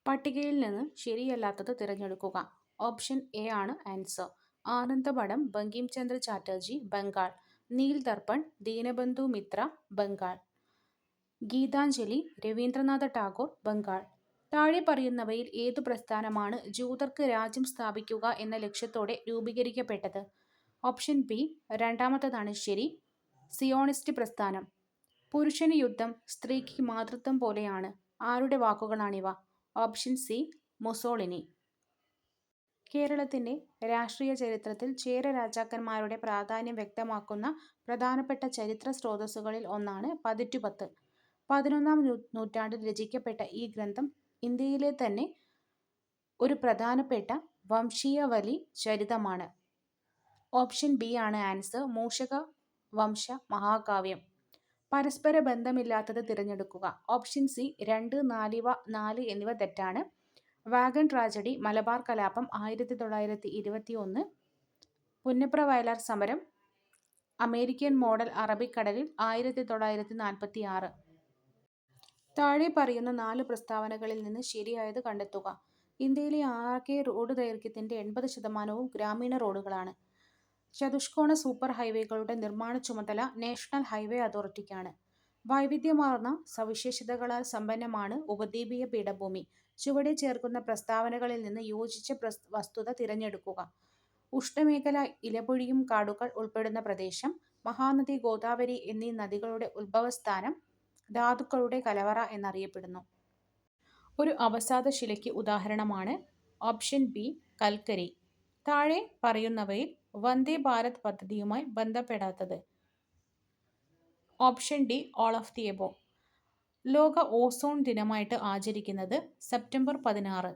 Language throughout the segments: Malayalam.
പട്ടികയിൽ നിന്ന് ശരിയല്ലാത്തത് തിരഞ്ഞെടുക്കുക. ഓപ്ഷൻ എ ആണ് ആൻസർ. ആനന്ദമഠം ബങ്കിം ചന്ദ്ര ചാറ്റർജി, ബംഗാൾ. നീൽ ദർപ്പൺ ദീനബന്ധു മിത്ര, ബംഗാൾ. ഗീതാഞ്ജലി രവീന്ദ്രനാഥ ടാഗോർ, ബംഗാൾ. താഴെ പറയുന്നവയിൽ ഏതു പ്രസ്ഥാനമാണ് ജൂതർക്ക് രാജ്യം സ്ഥാപിക്കുക എന്ന ലക്ഷ്യത്തോടെ രൂപീകരിക്കപ്പെട്ടത്? ഓപ്ഷൻ ബി രണ്ടാമത്തതാണ് ശരി. സിയോണിസ്റ്റ് പ്രസ്ഥാനം. പുരുഷന് യുദ്ധം സ്ത്രീക്ക് മാതൃത്വം പോലെയാണ്. ആരുടെ വാക്കുകളാണിവ? Option C Mussolini. കേരളത്തിന്റെ രാഷ്ട്രീയ ചരിത്രത്തിൽ ചേര രാജാക്കന്മാരുടെ പ്രാധാന്യം വ്യക്തമാക്കുന്ന പ്രധാനപ്പെട്ട ചരിത്ര സ്രോതസ്സുകളിൽ ഒന്നാണ് പതിറ്റുപത്ത്. 11-ാം നൂറ്റാണ്ടിൽ രചിക്കപ്പെട്ട ഈ ഗ്രന്ഥം ഇന്ത്യയിലെ തന്നെ ഒരു പ്രധാനപ്പെട്ട വംശീയവലി ചരിതമാണ്. ഓപ്ഷൻ ബി ആണ് ആൻസർ. മൂഷക വംശ മഹാകാവ്യം. പരസ്പര ബന്ധമില്ലാത്തത് തിരഞ്ഞെടുക്കുക. ഓപ്ഷൻ സി 2, 4 എന്നിവ തെറ്റാണ്. വാഗൺ ട്രാജഡി, മലബാർ കലാപം 1921, പുന്നപ്ര വയലാർ സമരം, അമേരിക്കൻ മോഡൽ അറബിക്കടലിൽ 1946. താഴെ പറയുന്ന 4 പ്രസ്താവനകളിൽ നിന്ന് ശരിയായത് കണ്ടെത്തുക. ഇന്ത്യയിലെ ആകെ റോഡ് ദൈർഘ്യത്തിന്റെ 80% ഗ്രാമീണ റോഡുകളാണ്. ചതുഷ്കോണ സൂപ്പർ ഹൈവേകളുടെ നിർമ്മാണ ചുമതല നാഷണൽ ഹൈവേ അതോറിറ്റിക്കാണ്. വൈവിധ്യമാർന്ന സവിശേഷതകളാൽ സമ്പന്നമാണ് ഉപദ്വീപീയ പീഠഭൂമി. ചുവടെ ചേർക്കുന്ന പ്രസ്താവനകളിൽ നിന്ന് യോജിച്ച വസ്തുത തിരഞ്ഞെടുക്കുക. ഉഷ്ണമേഖല ഇലപൊഴിയും കാടുകൾ ഉൾപ്പെടുന്ന പ്രദേശം. മഹാനദി ഗോദാവരി എന്നീ നദികളുടെ ഉത്ഭവസ്ഥാനം. ധാതുക്കളുടെ കലവറ എന്നറിയപ്പെടുന്നു. ഒരു അവസാദ ശിലയ്ക്ക് ഉദാഹരണമാണ് ഓപ്ഷൻ ബി കൽക്കരി. താഴെ പറയുന്നവയിൽ വന്ദേ ഭാരത് പദ്ധതിയുമായി ബന്ധപ്പെടാത്തത്? Option D all of the above. ലോക ഓസോൺ ദിനമായിട്ട് ആചരിക്കുന്നത് സെപ്റ്റംബർ 16.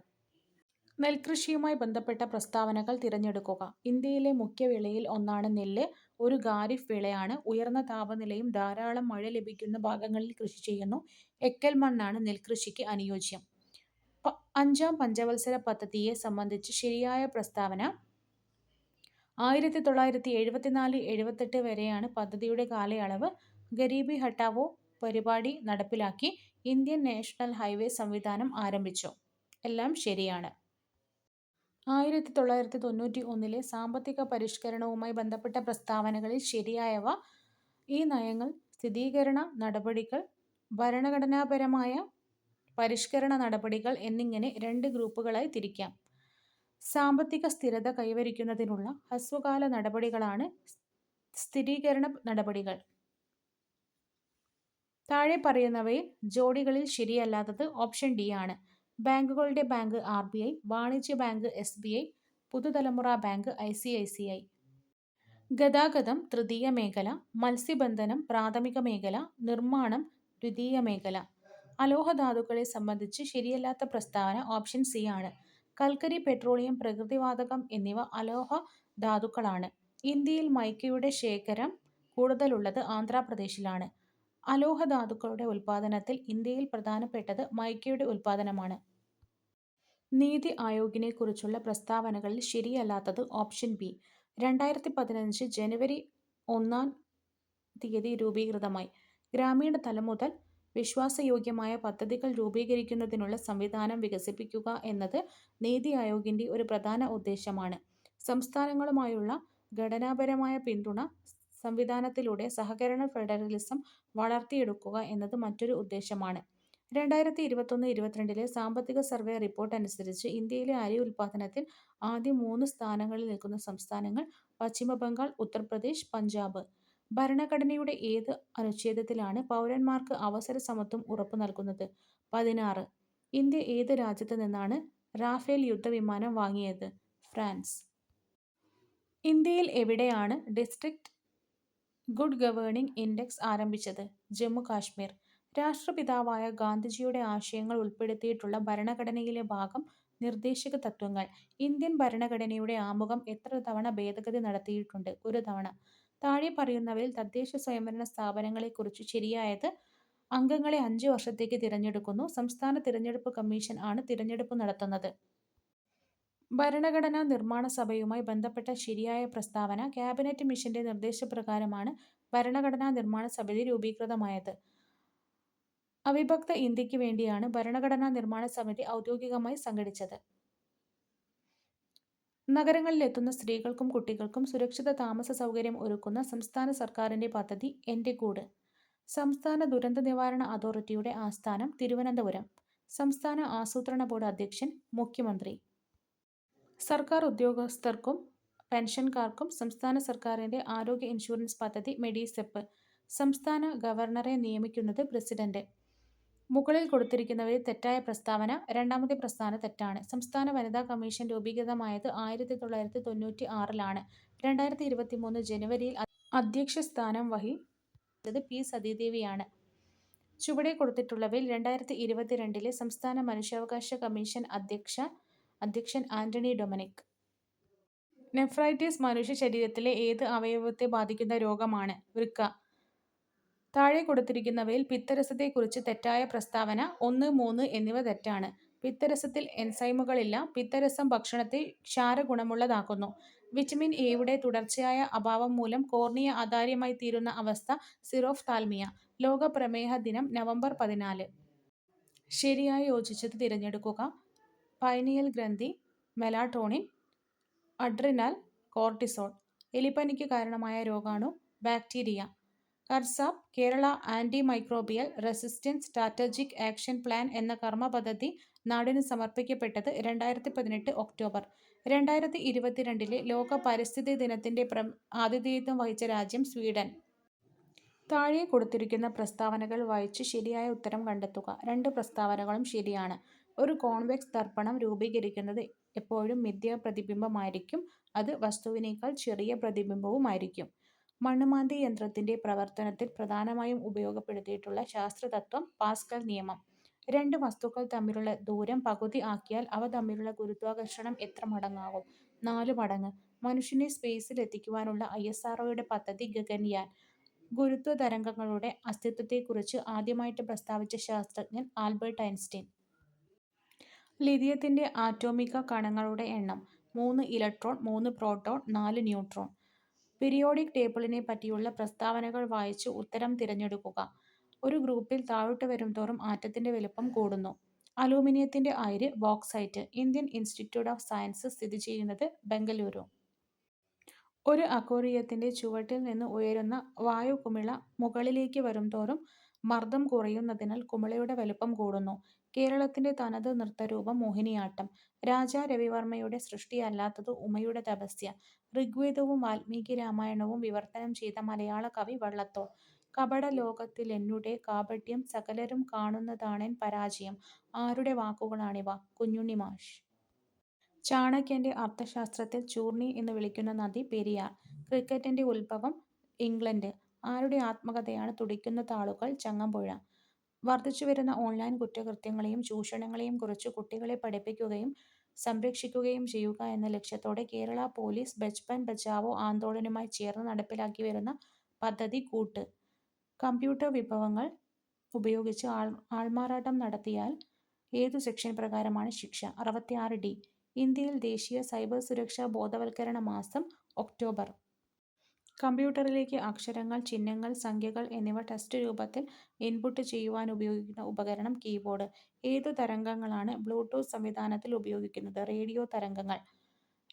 നെൽകൃഷിയുമായി ബന്ധപ്പെട്ട പ്രസ്താവനകൾ തിരഞ്ഞെടുക്കുക. ഇന്ത്യയിലെ മുഖ്യവിളയിൽ ഒന്നാണ് നെല്ല്. ഒരു ഖാരിഫ് വിളയാണ്. ഉയർന്ന താപനിലയും ധാരാളം മഴ ലഭിക്കുന്ന ഭാഗങ്ങളിൽ കൃഷി ചെയ്യുന്നു. എക്കൽ മണ്ണാണ് നെൽകൃഷിക്ക് അനുയോജ്യം. 5-ാം പഞ്ചവത്സര പദ്ധതിയെ സംബന്ധിച്ച് ശരിയായ പ്രസ്താവന 1974-78 വരെയാണ് പദ്ധതിയുടെ കാലയളവ്. ഗരീബി ഹഠാവോ പരിപാടി നടപ്പിലാക്കി. ഇന്ത്യൻ നാഷണൽ ഹൈവേ സംവിധാനം ആരംഭിച്ചു. എല്ലാം ശരിയാണ്. 1991 സാമ്പത്തിക പരിഷ്കരണവുമായി ബന്ധപ്പെട്ട പ്രസ്താവനകളിൽ ശരിയായവ: ഈ നയങ്ങൾ സ്ഥിരീകരണ നടപടികൾ, ഭരണഘടനാപരമായ പരിഷ്കരണ നടപടികൾ എന്നിങ്ങനെ 2 ഗ്രൂപ്പുകളായി തിരിക്കാം. സാമ്പത്തിക സ്ഥിരത കൈവരിക്കുന്നതിനുള്ള ഹ്രസ്വകാല നടപടികളാണ് സ്ഥിരീകരണ നടപടികൾ. താഴെ പറയുന്നവയിൽ ജോഡികളിൽ ശരിയല്ലാത്തത്? ഓപ്ഷൻ ഡി ആണ്. ബാങ്കുകളുടെ ബാങ്ക് RBI, വാണിജ്യ ബാങ്ക് SBI, പുതുതലമുറ ബാങ്ക് ICICI. ഗതാഗതം തൃതീയ മേഖല, മത്സ്യബന്ധനം പ്രാഥമിക മേഖല, നിർമ്മാണം ദ്വിതീയ മേഖല. അലോഹധാതുക്കളെ സംബന്ധിച്ച് ശരിയല്ലാത്ത പ്രസ്താവന ഓപ്ഷൻ സി ആണ്. കൽക്കരി, പെട്രോളിയം, പ്രകൃതിവാതകം എന്നിവ അലോഹ ധാതുക്കളാണ്. ഇന്ത്യയിൽ മൈക്കയുടെ ശേഖരം കൂടുതലുള്ളത് ആന്ധ്രാപ്രദേശിലാണ്. അലോഹധാതുക്കളുടെ ഉൽപാദനത്തിൽ ഇന്ത്യയിൽ പ്രധാനപ്പെട്ടത് മൈക്കയുടെ ഉൽപാദനമാണ്. നീതി ആയോഗിനെ കുറിച്ചുള്ള പ്രസ്താവനകളിൽ ശരിയല്ലാത്തത്? Option B. 2015 ജനുവരി 1-ാം തീയതി രൂപീകൃതമായി. ഗ്രാമീണ തലം മുതൽ വിശ്വാസയോഗ്യമായ പദ്ധതികൾ രൂപീകരിക്കുന്നതിനുള്ള സംവിധാനം വികസിപ്പിക്കുക എന്നത് നീതി ആയോഗിന്റെ ഒരു പ്രധാന ഉദ്ദേശമാണ്. സംസ്ഥാനങ്ങളുമായുള്ള ഘടനാപരമായ പിന്തുണ സംവിധാനത്തിലൂടെ സഹകരണ ഫെഡറലിസം വളർത്തിയെടുക്കുക എന്നത് മറ്റൊരു ഉദ്ദേശമാണ്. 2021-22 സാമ്പത്തിക സർവേ റിപ്പോർട്ട് അനുസരിച്ച് ഇന്ത്യയിലെ അരി ഉൽപാദനത്തിൽ ആദ്യ 3 സ്ഥാനങ്ങളിൽ നിൽക്കുന്ന സംസ്ഥാനങ്ങൾ പശ്ചിമബംഗാൾ, ഉത്തർപ്രദേശ്, പഞ്ചാബ്. ഭരണഘടനയുടെ ഏത് അനുച്ഛേദത്തിലാണ് പൗരന്മാർക്ക് അവസര സമത്വം ഉറപ്പു നൽകുന്നത്? 16. ഇന്ത്യ ഏത് രാജ്യത്ത് നിന്നാണ് റാഫേൽ യുദ്ധവിമാനം വാങ്ങിയത്? ഫ്രാൻസ്. ഇന്ത്യയിൽ എവിടെയാണ് ഡിസ്ട്രിക്ട് ഗുഡ് ഗവേണിംഗ് ഇൻഡെക്സ് ആരംഭിച്ചത്? ജമ്മു കാശ്മീർ. രാഷ്ട്രപിതാവായ ഗാന്ധിജിയുടെ ആശയങ്ങൾ ഉൾപ്പെടുത്തിയിട്ടുള്ള ഭരണഘടനയിലെ ഭാഗം നിർദ്ദേശക തത്വങ്ങൾ. ഇന്ത്യൻ ഭരണഘടനയുടെ ആമുഖം എത്ര തവണ ഭേദഗതി നടത്തിയിട്ടുണ്ട്? 1 തവണ. താഴെ പറയുന്നവയിൽ തദ്ദേശ സ്വയംഭരണ സ്ഥാപനങ്ങളെക്കുറിച്ച് ശരിയായത്? അംഗങ്ങളെ 5 വർഷത്തേക്ക് തിരഞ്ഞെടുക്കുന്നു. സംസ്ഥാന തിരഞ്ഞെടുപ്പ് കമ്മീഷൻ ആണ് തിരഞ്ഞെടുപ്പ് നടത്തുന്നത്. ഭരണഘടനാ നിർമ്മാണ സഭയുമായി ബന്ധപ്പെട്ട ശരിയായ പ്രസ്താവന: ക്യാബിനറ്റ് മിഷന്റെ നിർദ്ദേശപ്രകാരമാണ് ഭരണഘടനാ നിർമ്മാണ സമിതി രൂപീകൃതമായത്. അവിഭക്ത ഇന്ത്യക്ക് വേണ്ടിയാണ് ഭരണഘടനാ നിർമ്മാണ സമിതി ഔദ്യോഗികമായി സംഘടിച്ചത്. നഗരങ്ങളിലെത്തുന്ന സ്ത്രീകൾക്കും കുട്ടികൾക്കും സുരക്ഷിത താമസ സൗകര്യം ഒരുക്കുന്ന സംസ്ഥാന സർക്കാരിന്റെ പദ്ധതി എൻ്റെ കൂട്. സംസ്ഥാന ദുരന്ത നിവാരണ അതോറിറ്റിയുടെ ആസ്ഥാനം തിരുവനന്തപുരം. സംസ്ഥാന ആസൂത്രണ ബോർഡ് അധ്യക്ഷൻ മുഖ്യമന്ത്രി. സർക്കാർ ഉദ്യോഗസ്ഥർക്കും പെൻഷൻകാർക്കും സംസ്ഥാന സർക്കാരിന്റെ ആരോഗ്യ ഇൻഷുറൻസ് പദ്ധതി മെഡിസെപ്പ്. സംസ്ഥാന ഗവർണറെ നിയമിക്കുന്നത് പ്രസിഡന്റ്. മുകളിൽ കൊടുത്തിരിക്കുന്നവയിൽ തെറ്റായ പ്രസ്താവന. രണ്ടാമത്തെ പ്രസ്താവന തെറ്റാണ്. സംസ്ഥാന വനിതാ കമ്മീഷൻ രൂപീകൃതമായത് 1996-ലാണ്. 2023 ജനുവരിയിൽ അധ്യക്ഷ സ്ഥാനം വഹിച്ചത് പി. സതീദേവിയാണ്. ചുവടെ കൊടുത്തിട്ടുള്ളവയിൽ 2022-ലെ സംസ്ഥാന മനുഷ്യാവകാശ കമ്മീഷൻ അധ്യക്ഷൻ ആന്റണി ഡൊമിനിക്. നെഫ്രൈറ്റിസ് മനുഷ്യ ശരീരത്തിലെ ഏത് അവയവത്തെ ബാധിക്കുന്ന രോഗമാണ്? വൃക്ക. താഴെ കൊടുത്തിരിക്കുന്നവയിൽ പിത്തരസത്തെക്കുറിച്ച് തെറ്റായ പ്രസ്താവന 1, 3 എന്നിവ തെറ്റാണ്. പിത്തരസത്തിൽ എൻസൈമുകളില്ല. പിത്തരസം ഭക്ഷണത്തെ ക്ഷാരഗുണമുള്ളതാക്കുന്നു. വിറ്റമിൻ എയുടെ തുടർച്ചയായ അഭാവം മൂലം കോർണിയ അതാര്യമായി തീരുന്ന അവസ്ഥ സിറോഫ്താൽമിയ. ലോക പ്രമേഹ ദിനം നവംബർ 14. ശരിയായി യോജിച്ചത് തിരഞ്ഞെടുക്കുക. പൈനിയൽ ഗ്രന്ഥി, മെലാട്ടോണിൻ, അഡ്രിനാൽ, കോർട്ടിസോൾ. എലിപ്പനിക്ക് കാരണമായ രോഗാണു bacteria. KARSAP Kerala antimicrobial resistance strategic action plan എന്ന കർമ്മ പദ്ധതി നാടിന് സമർപ്പിക്കപ്പെട്ടത് 2018 ഒക്ടോബർ. 2022-ലെ ലോക പരിസ്ഥിതി ദിനത്തിന്റെ ആതിഥേയത്വം വഹിച്ച രാജ്യം സ്വീഡൻ. താഴെ കൊടുത്തിരിക്കുന്ന പ്രസ്താവനകൾ വായിച്ച് ശരിയായ ഉത്തരം കണ്ടെത്തുക. രണ്ട് പ്രസ്താവനകളും ശരിയാണ്. ഒരു കോൺവെക്സ് ദർപ്പണം രൂപീകരിക്കുന്നത് എപ്പോഴും മിഥ്യാപ്രതിബിംബമായിരിക്കും. അത് വസ്തുവിനേക്കാൾ ചെറിയ പ്രതിബിംബവുമായിരിക്കും. മണ്ണുമാന്തി യന്ത്രത്തിന്റെ പ്രവർത്തനത്തിൽ പ്രധാനമായും ഉപയോഗപ്പെടുത്തിയിട്ടുള്ള ശാസ്ത്രതത്വം പാസ്കൽ നിയമം. രണ്ട് വസ്തുക്കൾ തമ്മിലുള്ള ദൂരം പകുതി ആക്കിയാൽ അവ തമ്മിലുള്ള ഗുരുത്വാകർഷണം എത്ര മടങ്ങാകും? 4 മടങ്ങ്. മനുഷ്യനെ സ്പേസിൽ എത്തിക്കുവാനുള്ള ISROയുടെ പദ്ധതി ഗഗൻയാൻ. ഗുരുത്വതരംഗങ്ങളുടെ അസ്തിത്വത്തെക്കുറിച്ച് ആദ്യമായിട്ട് പ്രസ്താവിച്ച ശാസ്ത്രജ്ഞൻ ആൽബർട്ട് ഐൻസ്റ്റീൻ. ലിഥിയത്തിന്റെ ആറ്റോമിക കണങ്ങളുടെ എണ്ണം 3 ഇലക്ട്രോൺ, 3 പ്രോട്ടോൺ, 4 ന്യൂട്രോൺ. പീരിയോഡിക് ടേബിളിനെ പറ്റിയുള്ള പ്രസ്താവനകൾ വായിച്ച് ഉത്തരം തിരഞ്ഞെടുക്കുക. ഒരു ഗ്രൂപ്പിൽ താഴോട്ട് വരുംതോറും ആറ്റത്തിന്റെ വലുപ്പം കൂടുന്നു. അലൂമിനിയത്തിന്റെ അയിര് bauxite. Indian institute of science സ്ഥിതി ചെയ്യുന്നത് ബംഗളൂരു. ഒരു അക്വേറിയത്തിന്റെ ചുവട്ടിൽ നിന്ന് ഉയരുന്ന വായുകുമിള മുകളിലേക്ക് വരുംതോറും മർദ്ദം കുറയുന്നതിനാൽ കുമിളയുടെ വലുപ്പം കൂടുന്നു. കേരളത്തിന്റെ തനത് നൃത്തരൂപം മോഹിനിയാട്ടം. രാജാ രവിവർമ്മയുടെ സൃഷ്ടിയല്ലാത്തത് ഉമയുടെ തപസ്യ. ഋഗ്വേദവും വാൽമീകി രാമായണവും വിവർത്തനം ചെയ്ത മലയാള കവി വള്ളത്തോൾ. കപടലോകത്തിലെന്നുടെ കാപട്യം സകലരും കാണുന്നതാണെൻ പരാജയം. ആരുടെ വാക്കുകളാണിവ? കുഞ്ഞുണ്ണി മാഷ്. ചാണക്യന്റെ അർത്ഥശാസ്ത്രത്തിൽ ചൂർണി എന്ന് വിളിക്കുന്ന നദി പെരിയാർ. ക്രിക്കറ്റിന്റെ ഉത്ഭവം ഇംഗ്ലണ്ട്. ആരുടെ ആത്മകഥയാണ് തുടിക്കുന്ന താളുകൾ? ചങ്ങമ്പുഴ. വർദ്ധിച്ചുവരുന്ന ഓൺലൈൻ കുറ്റകൃത്യങ്ങളെയും ചൂഷണങ്ങളെയും കുറിച്ച് കുട്ടികളെ പഠിപ്പിക്കുകയും സംരക്ഷിക്കുകയും ചെയ്യുക എന്ന ലക്ഷ്യത്തോടെ കേരള പോലീസ് ബച്പൻ ബച്ചാവോ ആന്തോളനുമായി ചേർന്ന് നടപ്പിലാക്കി വരുന്ന പദ്ധതി കൂട്ട്. കമ്പ്യൂട്ടർ വിഭവങ്ങൾ ഉപയോഗിച്ച് ആൾമാറാട്ടം നടത്തിയാൽ ഏതു സെക്ഷൻ പ്രകാരമാണ് ശിക്ഷ? 66D. ഇന്ത്യയിൽ ദേശീയ സൈബർ സുരക്ഷാ ബോധവൽക്കരണ മാസം ഒക്ടോബർ. കമ്പ്യൂട്ടറിലേക്ക് അക്ഷരങ്ങൾ, ചിഹ്നങ്ങൾ, സംഖ്യകൾ എന്നിവ ടെക്സ്റ്റ് രൂപത്തിൽ ഇൻപുട്ട് ചെയ്യുവാനുപയോഗിക്കുന്ന ഉപകരണം കീബോർഡ്. ഏതു തരംഗങ്ങളാണ് ബ്ലൂടൂത്ത് സംവിധാനത്തിൽ ഉപയോഗിക്കുന്നത്? റേഡിയോ തരംഗങ്ങൾ.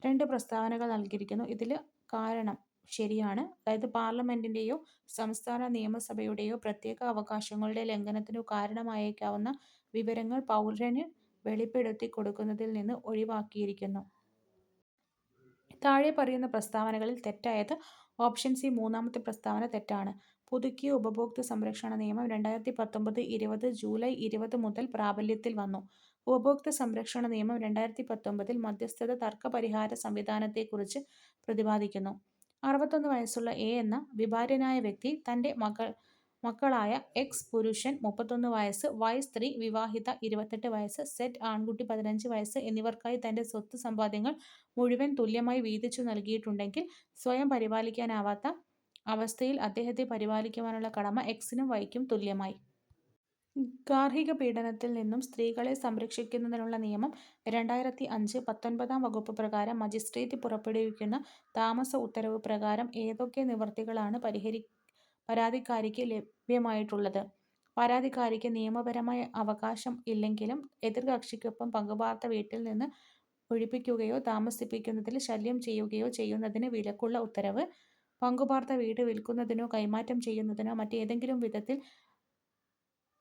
രണ്ട് പ്രസ്താവനകൾ നൽകിയിരിക്കുന്നു. ഇതിൽ കാരണം ശരിയാണ്. അതായത് പാർലമെന്റിന്റെയോ സംസ്ഥാന നിയമസഭയുടെയോ പ്രത്യേക അവകാശങ്ങളുടെ ലംഘനത്തിനു കാരണമായേക്കാവുന്ന വിവരങ്ങൾ പൗരന് വെളിപ്പെടുത്തി കൊടുക്കുന്നതിൽ നിന്ന് ഒഴിവാക്കിയിരിക്കുന്നു. താഴെ പറയുന്ന പ്രസ്താവനകളിൽ തെറ്റായത് ഓപ്ഷൻ സി. മൂന്നാമത്തെ പ്രസ്താവന തെറ്റാണ്. പുതുക്കിയ ഉപഭോക്തൃ സംരക്ഷണ നിയമം 2019-20 ജൂലൈ 20 മുതൽ പ്രാബല്യത്തിൽ വന്നു. ഉപഭോക്തൃ സംരക്ഷണ നിയമം 2019 മധ്യസ്ഥത തർക്കപരിഹാര സംവിധാനത്തെക്കുറിച്ച് പ്രതിപാദിക്കുന്നു. 61 വയസ്സുള്ള എ എന്ന വിഭാര്യനായ വ്യക്തി തന്റെ മക്കളായ എക്സ് പുരുഷൻ 31 വയസ്സ്, വൈ സ്ത്രീ വിവാഹിത 28 വയസ്സ്, സെഡ് ആൺകുട്ടി 15 വയസ്സ് എന്നിവർക്കായി തന്റെ സ്വത്ത് സമ്പാദ്യങ്ങൾ മുഴുവൻ തുല്യമായി വീതിച്ചു നൽകിയിട്ടുണ്ടെങ്കിൽ സ്വയം പരിപാലിക്കാനാവാത്ത അവസ്ഥയിൽ അദ്ദേഹത്തെ പരിപാലിക്കുവാനുള്ള കടമ എക്സിനും വൈക്കും തുല്യമായി. ഗാർഹിക പീഡനത്തിൽ നിന്നും സ്ത്രീകളെ സംരക്ഷിക്കുന്നതിനുള്ള നിയമം 2005 19-ാം വകുപ്പ് പ്രകാരം മജിസ്ട്രേറ്റ് പുറപ്പെടുവിക്കുന്ന താമസ ഉത്തരവ് പ്രകാരം ഏതൊക്കെ നിവൃത്തികളാണ് പരാതിക്കാരിക്ക് ലഭ്യമായിട്ടുള്ളത്? പരാതിക്കാരിക്ക് നിയമപരമായ അവകാശം ഇല്ലെങ്കിലും എതിർകക്ഷിക്കൊപ്പം പങ്കുപാർത്ത വീട്ടിൽ നിന്ന് ഒഴിപ്പിക്കുകയോ താമസിപ്പിക്കുന്നതിൽ ശല്യം ചെയ്യുകയോ ചെയ്യുന്നതിന് വിലക്കുള്ള ഉത്തരവ്. പങ്കുപാർത്ത വീട് വിൽക്കുന്നതിനോ കൈമാറ്റം ചെയ്യുന്നതിനോ മറ്റേതെങ്കിലും വിധത്തിൽ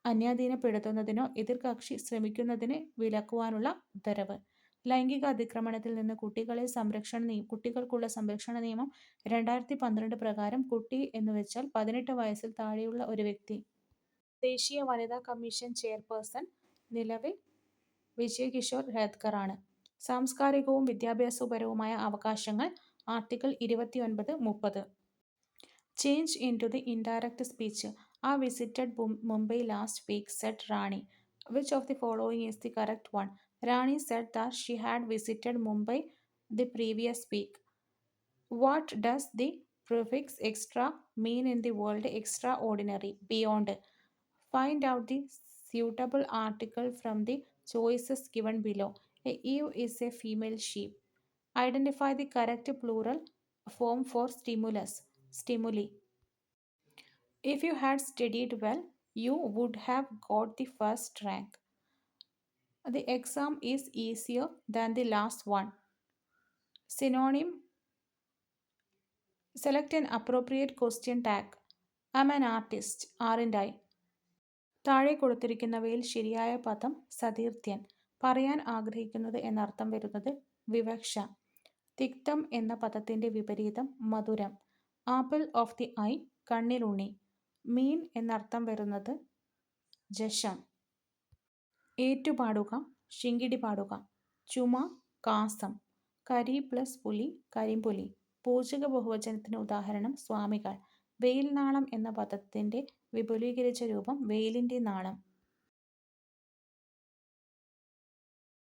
അന്യാധീനപ്പെടുത്തുന്നതിനോ എതിർകക്ഷി ശ്രമിക്കുന്നതിന് വിലക്കുവാനുള്ള ഉത്തരവ്. ലൈംഗിക അതിക്രമണത്തിൽ നിന്ന് കുട്ടികൾക്കുള്ള സംരക്ഷണ നിയമം 2012 പ്രകാരം കുട്ടി എന്നുവെച്ചാൽ 18 വയസ്സിൽ താഴെയുള്ള ഒരു വ്യക്തി. ദേശീയ വനിതാ കമ്മീഷൻ ചെയർപേഴ്സൺ നിലവിൽ വിജയകിഷോർ രേത്കർ ആണ്. സാംസ്കാരികവും വിദ്യാഭ്യാസപരവുമായ അവകാശങ്ങൾ article 29-30. Change into the indirect speech. I visited Mumbai last week, said Rani. Which of the following is the correct one? Rani said that she had visited Mumbai the previous week. What does the prefix extra mean in the word extraordinary? Beyond. Find out the suitable article from the choices given below. A ewe is a female sheep. Identify the correct plural form for stimulus. Stimuli. If you had studied well, you would have got the first rank. The exam is easier than the last one. Synonym. Select an appropriate question tag. I'm an artist, aren't I? താഴെ കൊടുത്തിരിക്കുന്നവയിൽ ശരിയായ പദം സതീർത്ഥ്യൻ. പറയാൻ ആഗ്രഹിക്കുന്നത് എന്നർത്ഥം വരുന്നത് വിവക്ഷ. തിക്തം എന്ന പദത്തിന്റെ വിപരീതം മധുരം. ആപ്പിൾ ഓഫ് ദി ഐ, കണ്ണിലുണ്ണി. മീൻ എന്നർത്ഥം വരുന്നത് ജശം. ഏറ്റുപാടുക, ശിങ്കിടി പാടുക. ചുമ, കാസം. കരി പ്ലസ് പുലി, കരിമ്പുലി. പൂജക ബഹുവചനത്തിന് ഉദാഹരണം സ്വാമികൾ. വെയിൽ നാളം എന്ന പദത്തിന്റെ വിപുലീകരിച്ച രൂപം വെയിലിന്റെ നാളം.